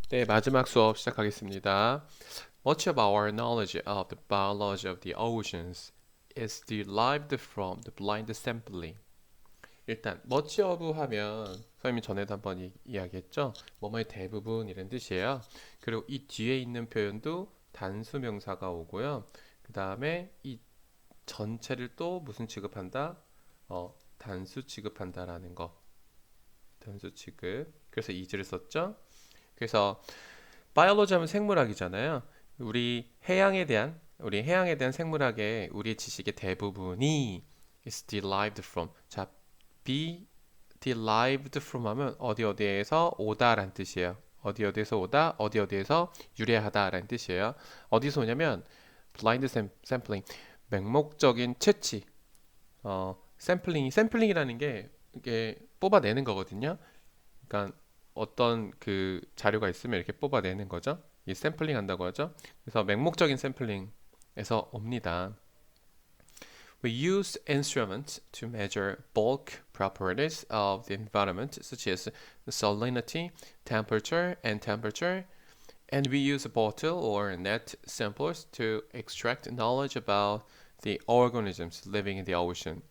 네, 마지막 수업 시작하겠습니다. Much of our knowledge of the biology of the oceans is derived from the blind sampling. 일단 much of 하면 선생님이 전에도 한번 이야기했죠. 뭐뭐의 대부분 이런 뜻이에요. 그리고 이 뒤에 있는 표현도 단수 명사가 오고요. 그 다음에 이 전체를 또 무슨 취급한다? 단수 취급한다라는 거. 단수 취급. 그래서 is를 썼죠. 그래서 바이올로지 하면 생물학이잖아요. 우리 해양에 대한 생물학의 우리의 지식의 대부분이 is derived from. 자, be derived from 하면 어디 어디에서 오다라는 뜻이에요. 어디 어디에서 오다, 어디 어디에서 유래하다라는 뜻이에요. 어디서 오냐면 blind sampling, 맹목적인 채취. 샘플링이라는 게 이게 뽑아내는 거거든요. 그러니까 어떤 그 자료가 있으면 이렇게 뽑아내는 거죠. 이 샘플링 한다고 하죠. 그래서 맹목적인 샘플링에서 옵니다. We use instruments to measure bulk properties of the environment, such as salinity, temperature, and we use a bottle or net samples to extract knowledge about the organisms living in the ocean.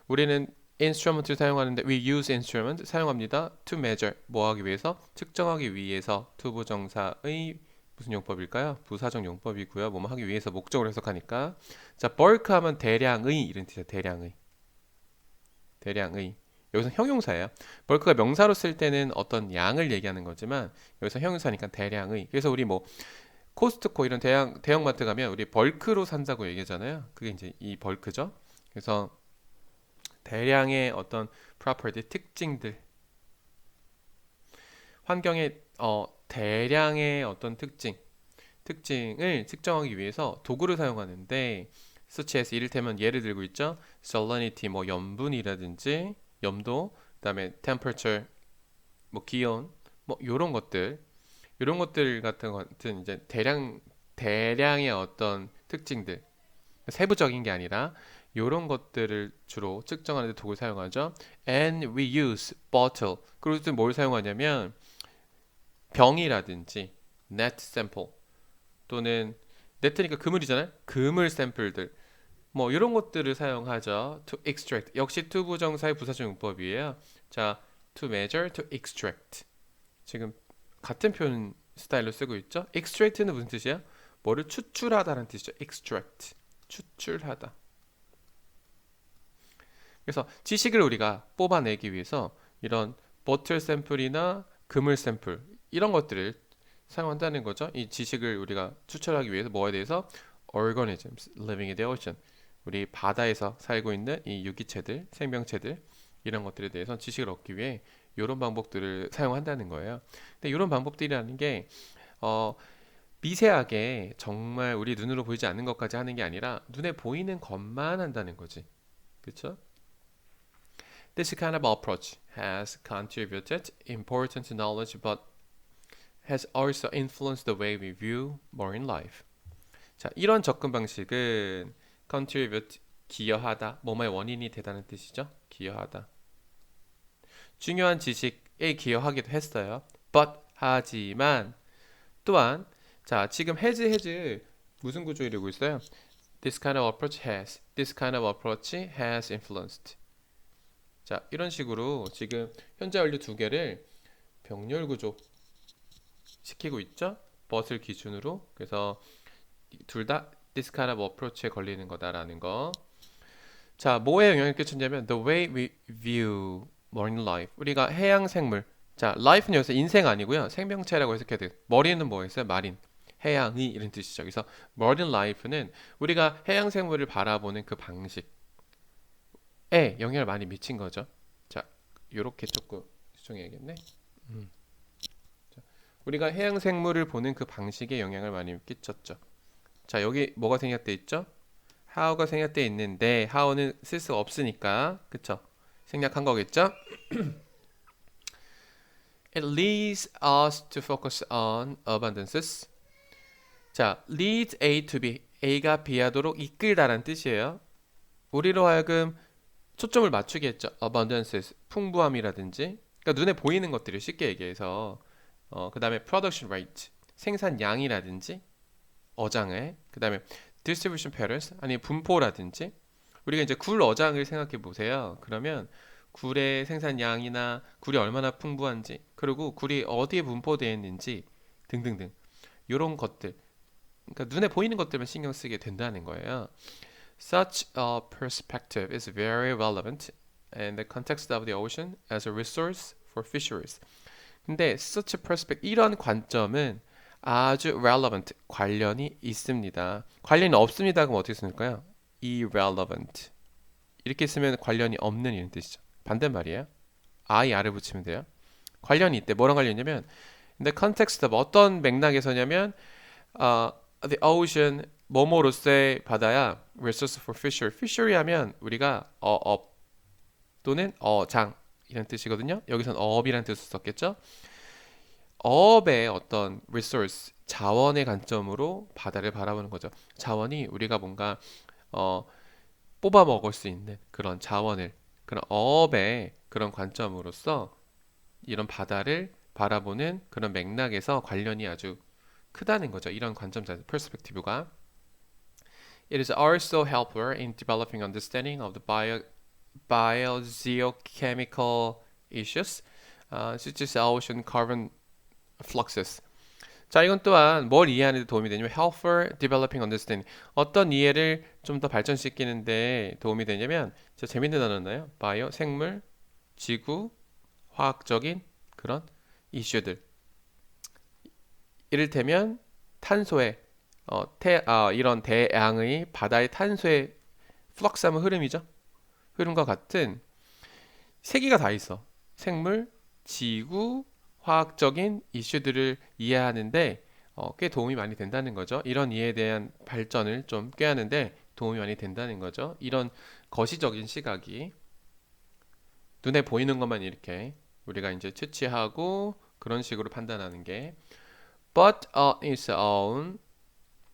우리는 instrument을 사용하는데 we use instrument 사용합니다. to measure 뭐 하기 위해서 측정하기 위해서 to 부정사의 무슨 용법일까요? 부사적 용법이고요. 뭐뭐 하기 위해서 목적으로 해석하니까 자 bulk 하면 대량의 이런 뜻이에요. 대량의 여기서 형용사예요. bulk가 명사로 쓸 때는 어떤 양을 얘기하는 거지만 여기서 형용사니까 대량의. 그래서 우리 뭐 코스트코 이런 대형마트 가면 우리 벌크로 산다고 얘기하잖아요. 그게 이제 이 벌크죠. 그래서 대량의 어떤 property 특징들, 환경의 대량의 어떤 특징을 측정하기 위해서 도구를 사용하는데 such as 이를테면 예를 들고 있죠. salinity 뭐 염분이라든지 염도, 그다음에 temperature 뭐 기온 뭐 요런 것들 같은 이제 대량의 어떤 특징들 세부적인 게 아니라 이런 것들을 주로 측정하는 데 도구를 사용하죠. And we use bottle. 그리고 또 뭘 사용하냐면 병이라든지 net sample 또는 네트니까 그물이잖아요. 그물 샘플들 뭐 이런 것들을 사용하죠. To extract 역시 to 부정사의 부사적 용법이에요. 자, to measure, to extract 지금 같은 표현 스타일로 쓰고 있죠. extract는 무슨 뜻이야? 뭐를 추출하다라는 뜻이죠. extract 추출하다. 그래서 지식을 우리가 뽑아내기 위해서 이런 버틀 샘플이나 그물 샘플 이런 것들을 사용한다는 거죠. 이 지식을 우리가 추출하기 위해서 뭐에 대해서 organisms living in the ocean 우리 바다에서 살고 있는 이 유기체들, 생명체들 이런 것들에 대해서 지식을 얻기 위해 이런 방법들을 사용한다는 거예요. 근데 이런 방법들이라는 게 어, 미세하게 정말 우리 눈으로 보이지 않는 것까지 하는 게 아니라 눈에 보이는 것만 한다는 거지. 그렇죠? This kind of approach has contributed important knowledge but has also influenced the way we view marine life. 자, 이런 접근 방식은 contribute 기여하다, 뭐뭐의 원인이 되다는 뜻이죠. 기여하다. 중요한 지식에 기여하기도 했어요. But 하지만 또한 자, 지금 has 무슨 구조 이루고 있어요? This kind of approach has influenced. 자, 이런 식으로 지금 현재 완료 두 개를 병렬 구조 시키고 있죠. but을 기준으로. 그래서 둘 다 this kind of approach에 걸리는 거다라는 거. 자, 뭐에 영향을 끼쳤냐면 the way we view marine life. 우리가 해양 생물. 자, life는 여기서 인생 아니고요. 생명체라고 해석해야 돼요. 머리는 뭐였어요? 마린. 해양이 이런 뜻이죠. 그래서 marine life는 우리가 해양 생물을 바라보는 그 방식에 영향을 많이 미친 거죠. 자, 요렇게 조금 수정해야겠네. 음. 우리가 해양 생물을 보는 그 방식에 영향을 많이 끼쳤죠. 자, 여기 뭐가 생략돼 있죠? how가 생략돼 있는데 how는 쓸 수 없으니까 그쵸? 생략한 거겠죠? It leads us to focus on abundances. 자, leads A to B. A가 B하도록 이끌다라는 뜻이에요. 우리로 하여금 초점을 맞추게 했죠. abundances. 풍부함이라든지. 그러니까 눈에 보이는 것들이 쉽게 얘기해서 그 다음에 production rate, 생산량이라든지 어장의, 그 다음에 distribution patterns, 아니 분포라든지. 우리가 이제 굴 어장을 생각해 보세요. 그러면 굴의 생산량이나 굴이 얼마나 풍부한지, 그리고 굴이 어디에 분포되어 있는지 등등등 이런 것들, 그러니까 눈에 보이는 것들만 신경 쓰게 된다는 거예요. Such a perspective is very relevant in the context of the ocean as a resource for fisheries. 근데 such a perspective, 이런 관점은 아주 relevant, 관련이 있습니다. 관련이 없습니다. 그럼 어떻게 쓸까요? irrelevant. 이렇게 쓰면 관련이 없는 이런 뜻이죠. 반대말이에요. IR을 붙이면 돼요. 관련이 있대. 뭐랑 관련이 있냐면 in the context of, 어떤 맥락에서냐면 the ocean, 뭐뭐로서의 바다야 resource for fishery. fishery 하면 우리가 어업 또는 어장 이런 뜻이거든요. 여기선 어업이라는 뜻을 썼겠죠. 어업의 어떤 resource, 자원의 관점으로 바다를 바라보는 거죠. 자원이 우리가 뭔가 어, 뽑아 먹을 수 있는 그런 자원을, 그런 어업의 그런 관점으로서 이런 바다를 바라보는 그런 맥락에서 관련이 아주 크다는 거죠. 이런 관점 자체, perspective가. It is also helpful in developing understanding of the biogeochemical issues, such as ocean carbon fluxes. 자, 이건 또한 뭘 이해하는 데 도움이 되냐면 helpful developing understanding. 어떤 이해를 좀 더 발전시키는데 도움이 되냐면, 저 재밌는 단어나요? 바이오, 생물, 지구, 화학적인 그런 이슈들. 이를테면 탄소의 이런 대양의 바다의 탄소의 플럭스하면 흐름이죠. 흐름과 같은 세 개가 다 있어. 생물, 지구, 화학적인 이슈들을 이해하는데 꽤 도움이 많이 된다는 거죠. 이런 이해에 대한 발전을 좀 꾀하는데 도움이 많이 된다는 거죠. 이런 거시적인 시각이 눈에 보이는 것만 이렇게 우리가 이제 채취하고 그런 식으로 판단하는 게, but on its own,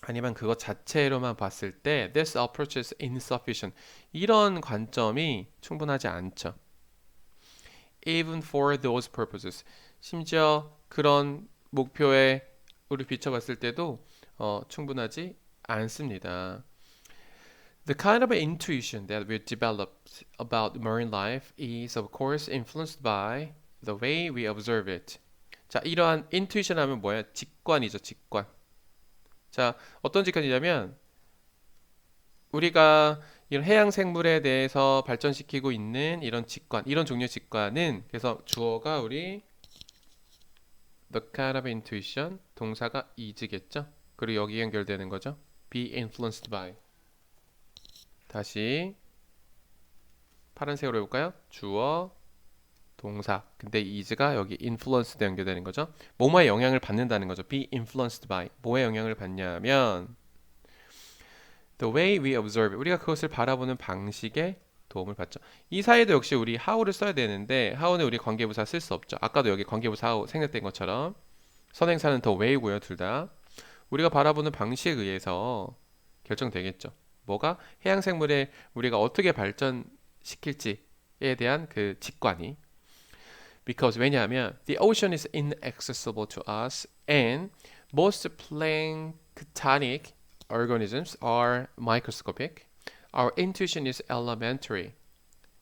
아니면 그것 자체로만 봤을 때 this approach is insufficient. 이런 관점이 충분하지 않죠. Even for those purposes. 심지어 그런 목표에 우리 비춰봤을 때도 충분하지 않습니다. The kind of intuition that we developed about marine life is of course influenced by the way we observe it. 자, 이러한 intuition 하면 뭐야? 직관이죠, 직관. 자, 어떤 직관이냐면 우리가 이런 해양 생물에 대해서 발전시키고 있는 이런 직관, 이런 종류의 직관은, 그래서 주어가 우리 the kind of intuition, 동사가 is겠죠? 그리고 여기 연결되는 거죠. be influenced by. 다시 파란색으로 해볼까요? 주어, 동사. 근데 is가 여기 influence도 연결되는 거죠. 뭐뭐에 영향을 받는다는 거죠. be influenced by. 뭐에 영향을 받냐면 the way we observe. 우리가 그것을 바라보는 방식에 도움을 받죠. 이 사이도 역시 우리 how를 써야 되는데 how는 우리 관계부사 쓸 수 없죠. 아까도 여기 관계부사 how 생략된 것처럼 선행사는 the way고요. 둘 다 우리가 바라보는 방식에 의해서 결정되겠죠. 뭐가? 해양 생물에 우리가 어떻게 발전시킬지에 대한 그 직관이. Because, 왜냐하면 the ocean is inaccessible to us and most planktonic organisms are microscopic. Our intuition is elementary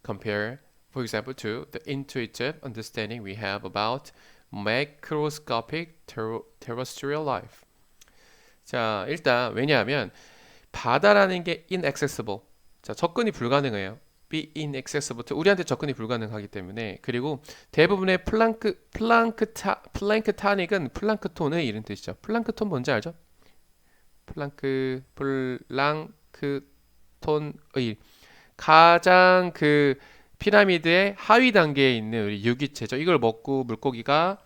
compared, for example, to the intuitive understanding we have about macroscopic terrestrial life. 자, 일단 왜냐하면 바다라는 게 inaccessible. 자, 접근이 불가능해요. be inaccessible to, 우리한테 접근이 불가능하기 때문에. 그리고 대부분의 플랑크타닉은 플랑크톤의 이런 뜻이죠. 플랑크톤 뭔지 알죠? 플랑크톤의 가장 그 피라미드의 하위 단계에 있는 우리 유기체죠. 이걸 먹고 물고기가,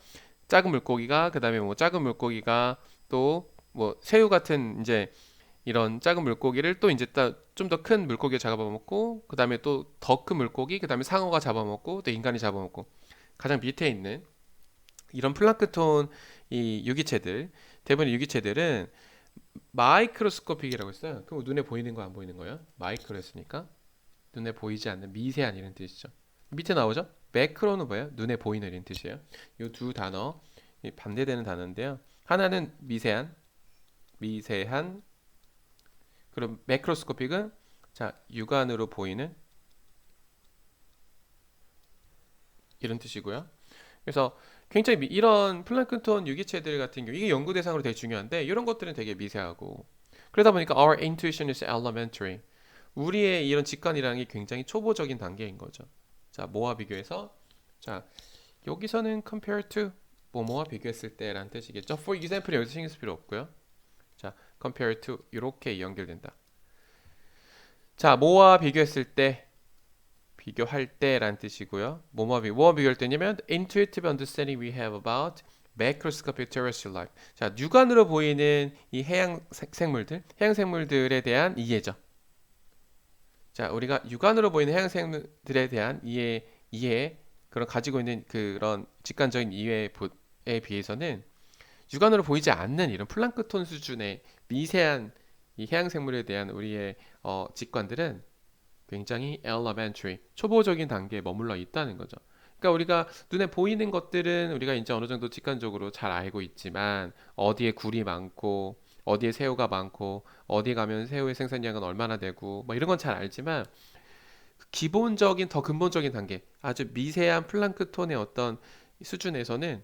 작은 물고기가, 그다음에 뭐 작은 물고기가 또 뭐 새우 같은 이제 이런 작은 물고기를 또 이제 좀 더 큰 물고기가 잡아먹고, 그 다음에 또 더 큰 물고기, 그 다음에 상어가 잡아먹고, 또 인간이 잡아먹고, 가장 밑에 있는 이런 플랑크톤 이 유기체들, 대부분의 유기체들은 마이크로스코픽이라고 했어요. 그럼 눈에 보이는 거 안 보이는 거예요? 마이크로 했으니까 눈에 보이지 않는 미세한 이런 뜻이죠. 밑에 나오죠? 매크로는 뭐예요? 눈에 보이는 이런 뜻이에요. 이 두 단어 반대되는 단어인데요. 하나는 미세한, 그럼 매크로스코픽은 자, 육안으로 보이는 이런 뜻이고요. 그래서 굉장히 이런 플랑크톤 유기체들 같은 경우 이게 연구 대상으로 되게 중요한데 이런 것들은 되게 미세하고 그러다 보니까 our intuition is elementary. 우리의 이런 직관이라는 게 굉장히 초보적인 단계인 거죠. 자, 뭐와 비교해서 자, 여기서는 compare to 뭐뭐와 비교했을 때라는 뜻이겠죠. For example 여기서 신경 쓸 필요 없고요. 자, compare to 이렇게 연결된다. 자, 뭐와 비교했을 때 비교할 때라는 뜻이고요. 뭐와 비교할 때냐면 intuitive understanding we have about macroscopic terrestrial life. 자, 육안으로 보이는 이 해양 생물들에 대한 이해죠. 자, 우리가 육안으로 보이는 해양 생물들에 대한 이해 그런 가지고 있는 그런 직관적인 이해에 비해서는 육안으로 보이지 않는 이런 플랑크톤 수준의 미세한 이 해양 생물에 대한 우리의 직관들은 굉장히 elementary, 초보적인 단계에 머물러 있다는 거죠. 그러니까 우리가 눈에 보이는 것들은 우리가 이제 어느 정도 직관적으로 잘 알고 있지만 어디에 굴이 많고 어디에 새우가 많고 어디에 가면 새우의 생산량은 얼마나 되고 뭐 이런 건 잘 알지만 기본적인 더 근본적인 단계, 아주 미세한 플랑크톤의 어떤 수준에서는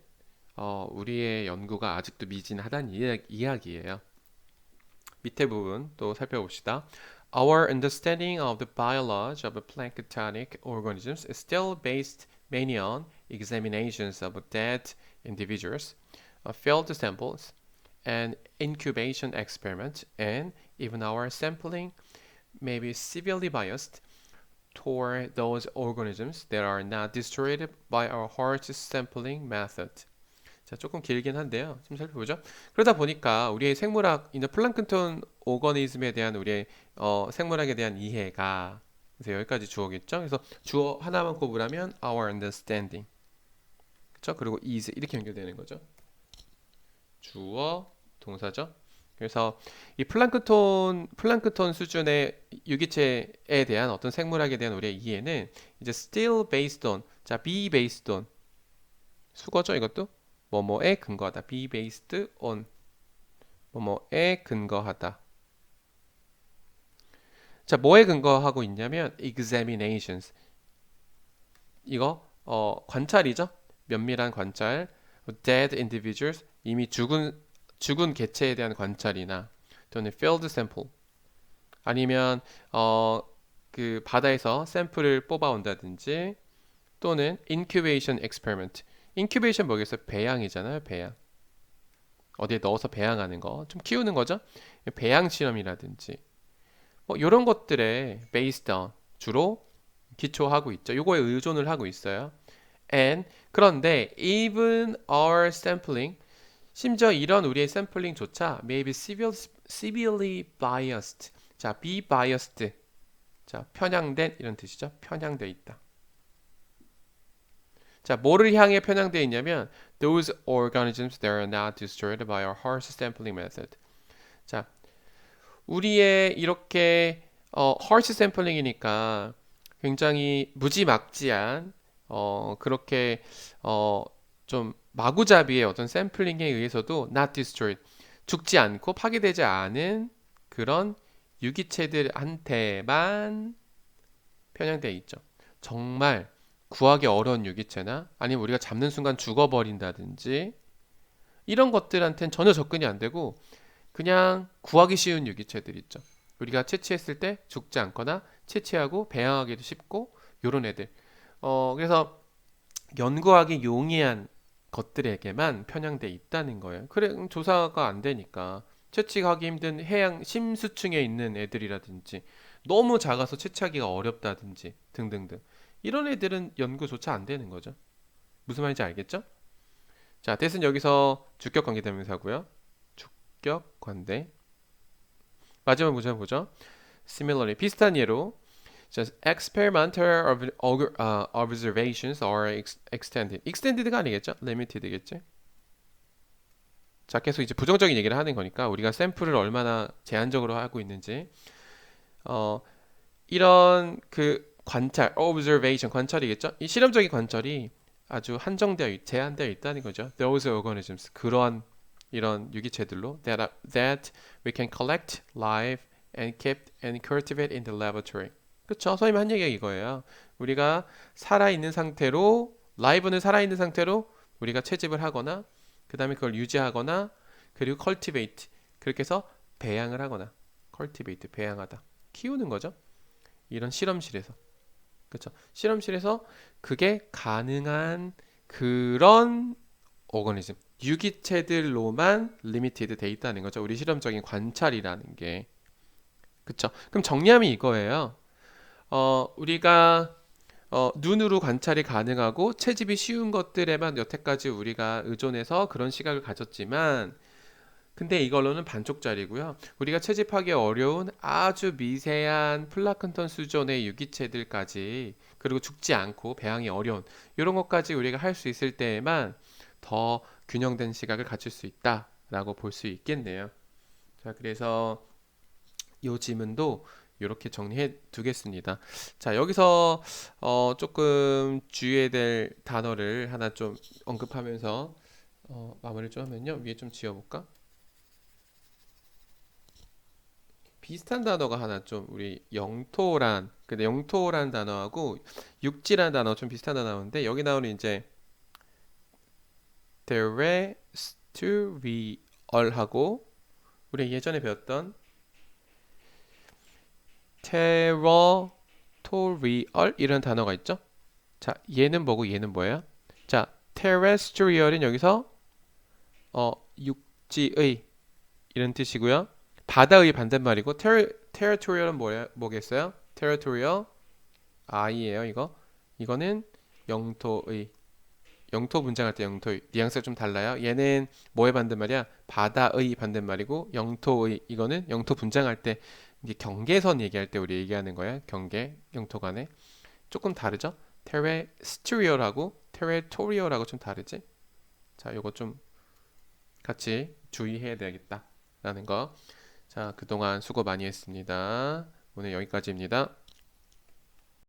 우리의 연구가 아직도 미진하다는 이야기예요. 밑에 부분 또 살펴봅시다. Our understanding of the biology of planktonic organisms is still based mainly on examinations of dead individuals, field samples, and incubation experiments, and even our sampling may be severely biased toward those organisms that are not destroyed by our harsh sampling method. 자, 조금 길긴 한데요. 좀 살펴보죠. 그러다 보니까 우리의 생물학, 이제 플랑크톤 오거니즘에 대한 우리의 생물학에 대한 이해가 그래서 여기까지 주어겠죠. 그래서 주어 하나만 꼽으라면 our understanding, 그렇죠? 그리고 is 이렇게 연결되는 거죠. 주어, 동사죠. 그래서 이 플랑크톤 수준의 유기체에 대한 어떤 생물학에 대한 우리의 이해는 이제 still based on, 자, be based on 수거죠, 이것도. 뭐뭐에 근거하다. be based on 뭐뭐에 근거하다. 자, 뭐에 근거하고 있냐면 examinations. 이거 관찰이죠. 면밀한 관찰. dead individuals, 이미 죽은 개체에 대한 관찰이나 또는 field sample, 아니면 그 바다에서 샘플을 뽑아온다든지 또는 incubation experiment. 인큐베이션 뭐겠어요? 배양이잖아요. 배양. 어디에 넣어서 배양하는 거. 좀 키우는 거죠. 배양 실험이라든지 뭐 이런 것들에 based on 주로 기초하고 있죠. 요거에 의존을 하고 있어요. And 그런데 even our sampling, 심지어 이런 우리의 샘플링조차 may be severely biased. 자, be biased. 자, 편향된 이런 뜻이죠. 편향돼 있다. 자, 뭐를 향해 편향되어 있냐면 those organisms that are not destroyed by our harsh sampling method. 자, 우리의 이렇게 harsh sampling이니까 굉장히 무지막지한 그렇게 좀 마구잡이의 어떤 샘플링에 의해서도 not destroyed, 죽지 않고 파괴되지 않은 그런 유기체들한테만 편향되어 있죠. 정말 구하기 어려운 유기체나 아니면 우리가 잡는 순간 죽어버린다든지 이런 것들한테는 전혀 접근이 안 되고 그냥 구하기 쉬운 유기체들 있죠. 우리가 채취했을 때 죽지 않거나 채취하고 배양하기도 쉽고 요런 애들. 그래서 연구하기 용이한 것들에게만 편향돼 있다는 거예요. 그래, 조사가 안 되니까 채취하기 힘든 해양 심수층에 있는 애들이라든지 너무 작아서 채취하기가 어렵다든지 등등등. 이런 애들은 연구조차 안 되는 거죠. 무슨 말인지 알겠죠? 자, that은 여기서 주격 관계대명사고요. 주격 관대. 마지막 문제 보죠. Similarly, 비슷한 예로 just experimental observations are extended. extended가 아니겠죠? limited겠지? 자, 계속 이제 부정적인 얘기를 하는 거니까 우리가 샘플을 얼마나 제한적으로 하고 있는지 이런 그 관찰, observation, 관찰이겠죠? 이 실험적인 관찰이 아주 제한되어 있다는 거죠. Those organisms, 그러한 이런 유기체들로 that we can collect live and keep and cultivate in the laboratory. 그쵸? 선생님 한 얘기가 이거예요. 우리가 살아있는 상태로, 라이브는 살아있는 상태로 우리가 채집을 하거나, 그 다음에 그걸 유지하거나, 그리고 cultivate, 그렇게 해서 배양을 하거나, cultivate, 배양하다, 키우는 거죠. 이런 실험실에서. 그쵸? 실험실에서 그게 가능한 그런 오거니즘, 유기체들로만 리미티드 돼 있다는 거죠. 우리 실험적인 관찰이라는 게. 그쵸? 그럼 정리하면 이거예요. 우리가 눈으로 관찰이 가능하고 채집이 쉬운 것들에만 여태까지 우리가 의존해서 그런 시각을 가졌지만, 근데 이걸로는 반쪽짜리고요. 우리가 채집하기 어려운 아주 미세한 플라크톤 수준의 유기체들까지, 그리고 죽지 않고 배양이 어려운 이런 것까지 우리가 할 수 있을 때에만 더 균형된 시각을 갖출 수 있다라고 볼 수 있겠네요. 자, 그래서 이 지문도 이렇게 정리해 두겠습니다. 자, 여기서 조금 주의해야 될 단어를 하나 좀 언급하면서 마무리를 좀 하면요. 위에 좀 지워볼까? 비슷한 단어가 하나 좀 우리 영토란, 근데 영토란 단어하고 육지란 단어 좀 비슷한 단어 나오는데, 여기 나오는 이제 terrestrial하고 우리 예전에 배웠던 territorial 이런 단어가 있죠. 자, 얘는 뭐고 얘는 뭐예요? 자, terrestrial은 여기서 육지의 이런 뜻이고요. 바다의 반대말이고, territorial은 뭐겠어요? territorial I예요, 이거. 이거는 영토의, 영토 분장할 때 영토의, 뉘앙스가 좀 달라요. 얘는 뭐의 반대말이야? 바다의 반대말이고, 영토의, 이거는 영토 분장할 때 이제 경계선 얘기할 때 우리 얘기하는 거야. 경계, 영토 간에 조금 다르죠? terrestrial하고 territorial하고 좀 다르지? 자, 요거 좀 같이 주의해야 되겠다라는 거. 자, 그동안 수고 많이 했습니다. 오늘 여기까지입니다.